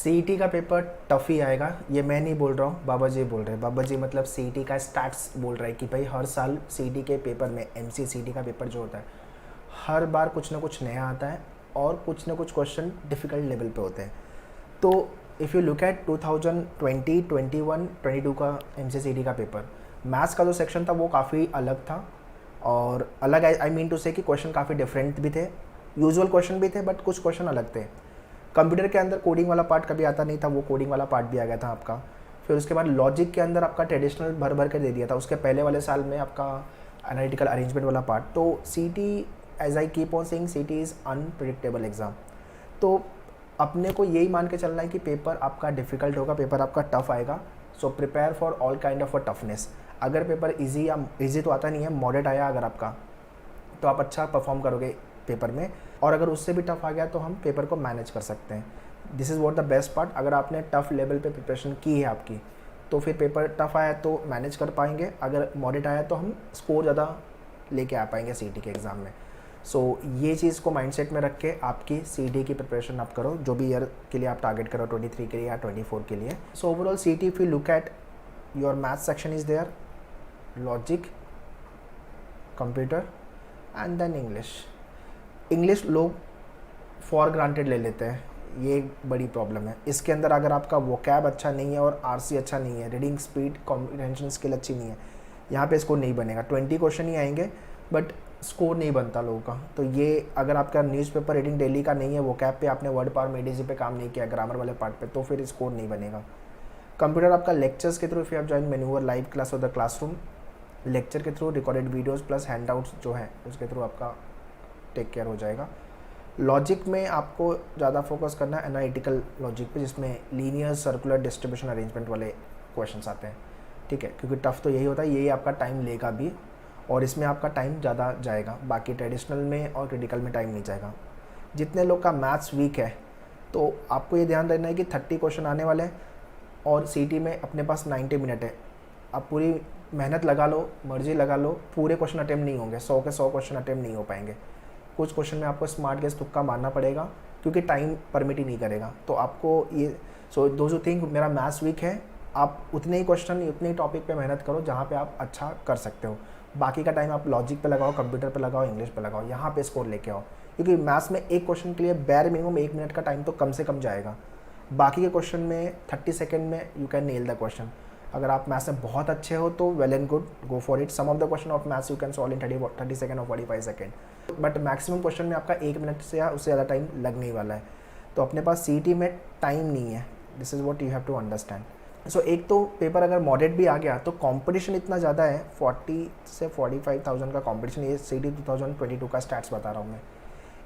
CET का paper tough ही आएगा, ये मैं नहीं बोल रहा हूँ, बाबा जी बोल रहे हैं। बाबा जी मतलब सीईटी का स्टैट्स बोल रहे हैं कि भाई हर साल सीईटी के पेपर में एमसीए सीईटी का पेपर जो होता है हर बार कुछ ना कुछ नया आता है और कुछ ना कुछ क्वेश्चन डिफ़िकल्ट लेवल पे होते हैं। तो इफ़ यू लुक एट 2020, 21, 22 का एमसीए सीईटी का पेपर, मैथ्स का जो सेक्शन था वो काफ़ी अलग था। और अलग आई मीन टू से कि क्वेश्चन काफ़ी डिफरेंट भी थे, यूजुअल क्वेश्चन भी थे बट कुछ क्वेश्चन अलग थे। कंप्यूटर के अंदर कोडिंग वाला पार्ट कभी आता नहीं था, वो कोडिंग वाला पार्ट भी आ गया था आपका। फिर उसके बाद लॉजिक के अंदर आपका ट्रेडिशनल भर भर कर दे दिया था उसके पहले वाले साल में आपका एनालिटिकल अरेंजमेंट वाला पार्ट। तो CET, as I keep on saying, CET is unpredictable exam. तो अपने को यही मान के चलना है कि पेपर आपका डिफ़िकल्ट होगा, पेपर आपका टफ आएगा। So prepare for all kind of a toughness. अगर पेपर ईजी या ईजी तो आता नहीं है, मॉडरेट आया अगर आपका, तो आप अच्छा परफॉर्म करोगे पेपर में। और अगर उससे भी टफ आ गया तो हम पेपर को मैनेज कर सकते हैं। This is what the best part. अगर आपने टफ लेवल पे प्रिपरेशन की है आपकी, तो फिर पेपर टफ आया तो मैनेज कर पाएंगे, अगर मॉडरेट आया तो हम स्कोर ज़्यादा लेके आ पाएंगे सीईटी के एग्ज़ाम में। सो ये चीज़ को माइंडसेट में रख के आपकी सीईटी की प्रिपरेशन आप करो, जो भी ईयर के लिए आप टारगेट करो, 23 के लिए या 24 के लिए। So overall CET, if you look at your math section is there, logic, computer and then English लोग फॉर ग्रांटेड ले लेते हैं, ये एक बड़ी प्रॉब्लम है। इसके अंदर अगर आपका वोकैब अच्छा नहीं है और आरसी अच्छा नहीं है, रीडिंग स्पीड, कॉम्प्रिहेंशन स्किल अच्छी नहीं है, यहाँ पे स्कोर नहीं बनेगा। 20 क्वेश्चन ही आएंगे बट स्कोर नहीं बनता लोगों का। तो ये अगर आपका न्यूज़पेपर रीडिंग डेली का नहीं है, वोकैब पे आपने वर्ड पावर मेडिजी पे काम नहीं किया, ग्रामर वाले पार्ट पे, तो फिर स्कोर नहीं बनेगा। कंप्यूटर आपका लेक्चर्स के through, if you have join manure live class और द क्लासरूम, लेक्चर के through, recorded videos plus handouts जो है उसके थ्रू आपका टेक केयर हो जाएगा। लॉजिक में आपको ज़्यादा फोकस करना है एनालिटिकल लॉजिक पे, जिसमें लीनियर सर्कुलर डिस्ट्रीब्यूशन अरेंजमेंट वाले क्वेश्चंस आते हैं, ठीक है, क्योंकि टफ तो यही होता है, यही आपका टाइम लेगा भी और इसमें आपका टाइम ज़्यादा जाएगा। बाकी ट्रेडिशनल में और क्रिटिकल में टाइम नहीं जाएगा। जितने लोग का मैथ्स वीक है तो आपको ये ध्यान रखना है कि 30 क्वेश्चन आने वाले हैं और सीईटी में अपने पास 90 मिनट है। आप पूरी मेहनत लगा लो, मर्जी लगा लो, पूरे क्वेश्चन अटेम्प्ट नहीं होंगे, 100 के 100 क्वेश्चन अटेम्प्ट नहीं हो पाएंगे। कुछ क्वेश्चन में आपको स्मार्ट गेस तुक्का मारना पड़ेगा क्योंकि टाइम परमिट ही नहीं करेगा। तो आपको ये दो जो थिंक, मेरा मैथ्स वीक है, आप उतने ही क्वेश्चन, उतने ही टॉपिक पे मेहनत करो जहाँ पे आप अच्छा कर सकते हो। बाकी का टाइम आप लॉजिक पे लगाओ, कंप्यूटर पे लगाओ, इंग्लिश पे लगाओ, यहाँ पे स्कोर लेके आओ। क्योंकि मैथ्स में एक क्वेश्चन के लिए बैर मिनिमम 1 मिनट का टाइम तो कम से कम जाएगा। बाकी के क्वेश्चन में 30 सेकेंड में you can nail the question. अगर आप मैथ्स में बहुत अच्छे हो तो well and good, go for it. Some of the question of maths you can solve in 30 second और 45 सेकेंड, बट मैक्सिमम क्वेश्चन में आपका 1 मिनट से या उससे ज़्यादा टाइम लगने ही वाला है। तो अपने पास सीईटी में टाइम नहीं है, this is what you have to understand. So एक तो पेपर अगर मॉडरेट भी आ गया तो कंपटीशन इतना ज़्यादा है, 40 से 45,000 का कंपटीशन, ये सीईटी 2022 का स्टैट्स बता रहा हूँ मैं।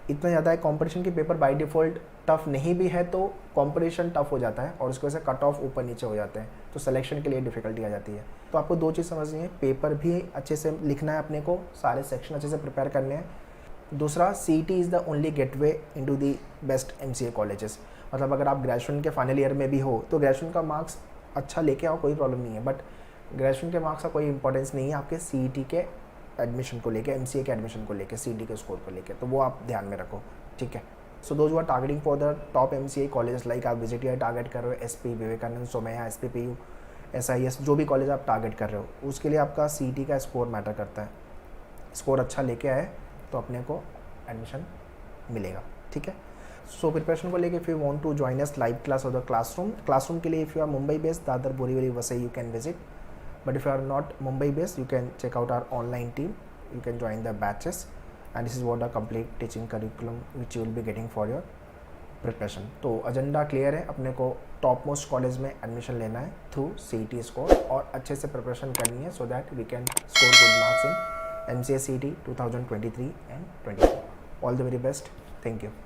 इतना ज़्यादा है कंपटीशन की, पेपर बाय डिफ़ॉल्ट टफ नहीं भी है तो कंपटीशन टफ हो जाता है और उसकी वजह से कट ऑफ ऊपर नीचे हो जाते हैं, तो सिलेक्शन के लिए डिफ़िकल्टी आ जाती है। तो आपको 2 चीज़ समझनी है, पेपर भी अच्छे से लिखना है अपने को, सारे सेक्शन अच्छे से प्रिपेयर करने हैं। दूसरा, CET is the only gateway into the best MCA colleges. मतलब अगर आप ग्रेजुएशन के फाइनल ईयर में भी हो तो ग्रेजुएशन का मार्क्स अच्छा लेके आओ, कोई प्रॉब्लम नहीं है, बट ग्रेजुएशन के मार्क्स का कोई इंपॉर्टेंस नहीं है आपके सीईटी के एडमिशन को लेके, एमसीए के एडमिशन को लेके, सीईटी के स्कोर को लेके, तो वो आप ध्यान में रखो, ठीक है। So those are targeting for the top MCA college, like आप विजिट या टारगेट कर रहे हो, SP, Vivekananda, Somaiya, SPPU, SIS, जो भी कॉलेज आप टारगेट कर रहे हो, उसके लिए आपका सीईटी का स्कोर मैटर करता है। स्कोर अच्छा लेके आए तो अपने को एडमिशन मिलेगा, ठीक है। सो प्रिपरेशन को लेके, if you want to join us live class और द क्लासरूम के लिए, if you are Mumbai based, Dadar, Borivali, Vasai, you can visit. But if you are not Mumbai based, you can check out our online team. You can join the batches, and this is what the complete teaching curriculum which you will be getting for your preparation. तो agenda clear है, अपने को top most college में admission लेना है through CET score और अच्छे से प्रिपरेशन करनी है, so that we can score good marks in MCA CET 2023 and 24. All the very best, thank you.